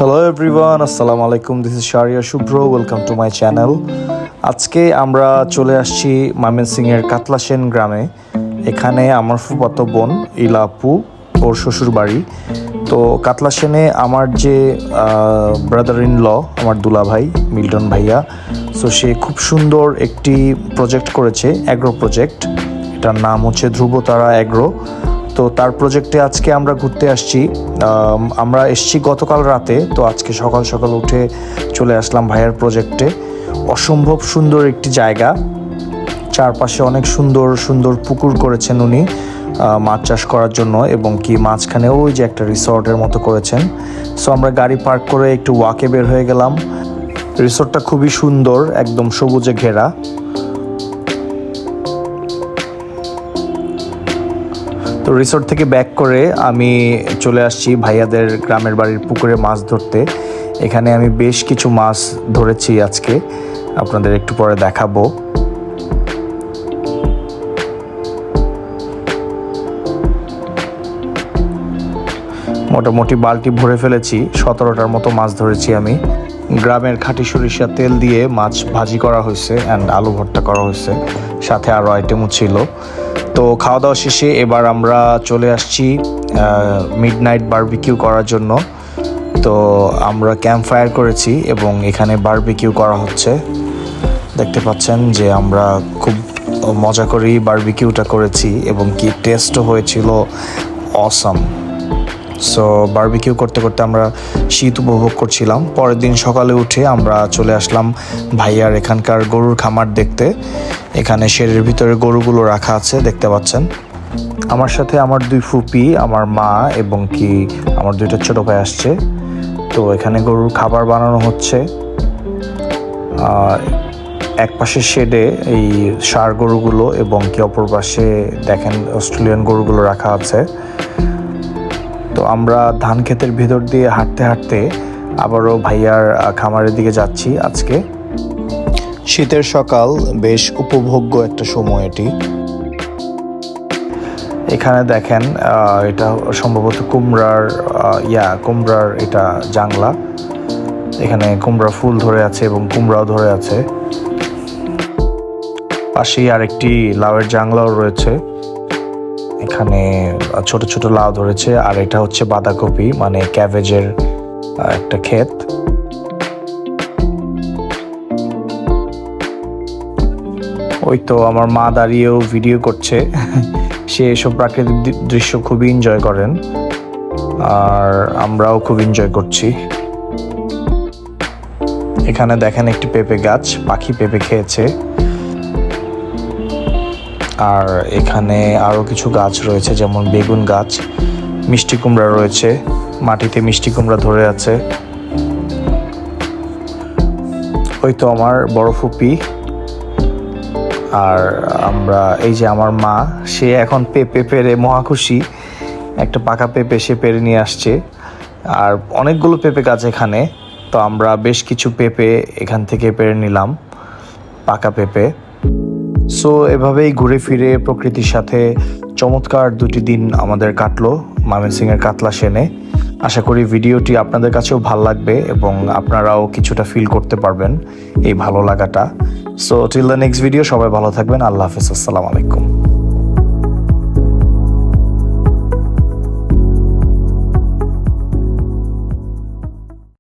Hello everyone, আসসালামু আলাইকুম। This is Shariya Shubhro, welcome to my channel. আজকে আমরা চলে আসছি ময়মনসিংহের কাতলাসেন গ্রামে। এখানে আমার ফুফাতো বোন ইলাপু, ওর শ্বশুর বাড়ি। তো কাতলাসেনে আমার যে ব্রাদার ইন ল, আমার দুলা ভাই মিল্টন ভাইয়া, সো সে খুব সুন্দর একটি প্রজেক্ট করেছে, অ্যাগ্রো প্রজেক্ট। এটার নাম হচ্ছে ধ্রুবতারা অ্যাগ্রো। তো তার প্রজেক্টে আজকে আমরা ঘুরতে আসছি। আমরা এসছি গতকাল রাতে, তো আজকে সকাল সকাল উঠে চলে আসলাম ভাইয়ার প্রজেক্টে। অসম্ভব সুন্দর একটি জায়গা, চারপাশে অনেক সুন্দর সুন্দর পুকুর করেছেন উনি মাছ চাষ করার জন্য, এবং কি মাঝখানে ওই যে একটা রিসর্টের মতো করেছেন। সো আমরা গাড়ি পার্ক করে একটু ওয়াকে বের হয়ে গেলাম। রিসর্টটা খুবই সুন্দর, একদম সবুজে ঘেরা। তো রিসোর্ট থেকে ব্যাক করে আমি চলে আসছি ভাইয়াদের গ্রামের বাড়ির পুকুরে মাছ ধরতে। এখানে আমি বেশ কিছু মাছ ধরেছি আজকে, আপনাদের একটু পরে দেখাবো। মোটামুটি বালতি ভরে ফেলেছি, 17টার মতো মাছ ধরেছি আমি। গ্রামের খাঁটি সরিষা তেল দিয়ে মাছ ভাজি করা হয়েছে অ্যান্ড আলু ভর্তা করা হয়েছে, সাথে আরও আইটেমও ছিল। তো খাওয়া দাওয়া শেষে এবার আমরা চলে আসছি মিডনাইট বারবিকিউ করার জন্য। তো আমরা ক্যাম্প ফায়ার করেছি এবং এখানে বারবিকিউ করা হচ্ছে। দেখতে পাচ্ছেন যে আমরা খুব মজা করেই বারবিকিউটা করেছি এবং কি টেস্টও হয়েছিল অসাম। সো বারবিকিউ করতে করতে আমরা শীত উপভোগ করছিলাম। পরের দিন সকালে উঠে আমরা চলে আসলাম ভাইয়ার এখানকার গরুর খামার দেখতে। এখানে শেডের ভিতরে গরুগুলো রাখা আছে, দেখতে পাচ্ছেন। আমার সাথে আমার দুই ফুপি, আমার মা এবং কি আমার দুইটা ছোট ভাই আসছে। তো এখানে গরুর খাবার বানানো হচ্ছে। এক পাশে শেডে এই ষাঁড় গরুগুলো এবং কি অপর পাশে দেখেন অস্ট্রেলিয়ান গরুগুলো রাখা আছে। তো আমরা ধান ক্ষেতের ভিতর দিয়ে হাঁটতে হাঁটতে আবারও ভাইয়ার খামারের দিকে যাচ্ছি। আজকে শীতের সকাল, বেশ উপভোগ্য একটা সময় এটি। এখানে দেখেন এটা সম্ভবত কুমড়ার এটা জাংলা। এখানে কুমড়া ফুল ধরে আছে এবং কুমড়াও ধরে আছে। পাশেই আরেকটি লাউয়ের জাংলাও রয়েছে। এখানে ছোট ছোট লাউ ধরেছে, আর এটা হচ্ছে বাঁধাকপি, মানে ক্যাবেজের একটা ক্ষেত। ওই তো আমার মা দাঁড়িয়েও ভিডিও করছে। সে এসব প্রাকৃতিক দৃশ্য খুবই এনজয় করেন, আর আমরাও খুব এনজয় করছি। এখানে দেখেন একটি পেঁপে গাছ, পাখি পেঁপে খেয়েছে। আর এখানে আরও কিছু গাছ রয়েছে, যেমন বেগুন গাছ, মিষ্টি কুমড়া রয়েছে, মাটিতে মিষ্টি কুমড়া ধরে আছে। ওই তো আমার বড় ফুপি, আর আমরা এই যে আমার মা, সে এখন পেঁপে পেরে মহাখুশি। একটা পাকা পেঁপে সে পেরে নিয়ে আসছে, আর অনেকগুলো পেঁপে গাছ এখানে। তো আমরা বেশ কিছু পেঁপে এখান থেকে পেরে নিলাম, পাকা পেঁপে। সো এভাবেই ঘুরে ফিরে প্রকৃতির সাথে চমৎকার দুটি দিন আমাদের কাটলো ময়মনসিংহের কাতলাসেনে। আশা করি ভিডিওটি আপনাদের কাছেও ভালো লাগবে এবং আপনারাও কিছুটা ফিল করতে পারবেন এই ভালো লাগাটা। So till the next video, সবাই ভালো থাকবেন। আল্লাহ হাফেজ, আসসালামু আলাইকুম।